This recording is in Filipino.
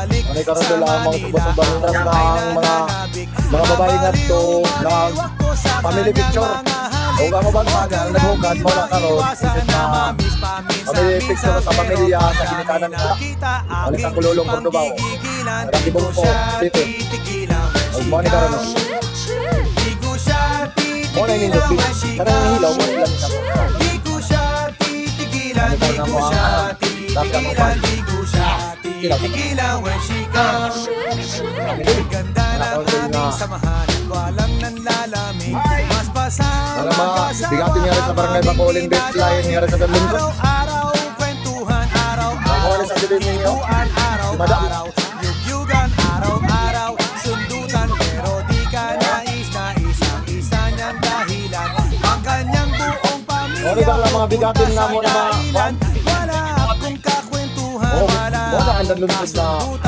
Ano karon lamang subas-subas ng mga babae nga to ng family picture. O nga mabantaga ang naghugad mo na karon isip na family picture sa pamilya sa ginikanan nila. Alis ang kululong Cordobao. Nakatibong po city. O mo ni karon. Mo na ninyo karang hilaw mo lang sa. Ano ba nga mo ang dapat mo pa? Tigilan when she comes. Ganda ng aming samahan at walang nanlalamig. Mas pasama ka bigatin nga rin sa barangay Bacolin Beach Line nga rin sa Berlinggo. Araw-araw kwentuhan, araw-araw kwentuhan, araw-araw yugyugan, araw-araw sundutan. Pero di ka nais na isang-isa niyang dahilan ang kanyang buong pamilya. Ano ba lang mga bigatin nga mo na wala akong kakwentuhan. wala ang nalunod na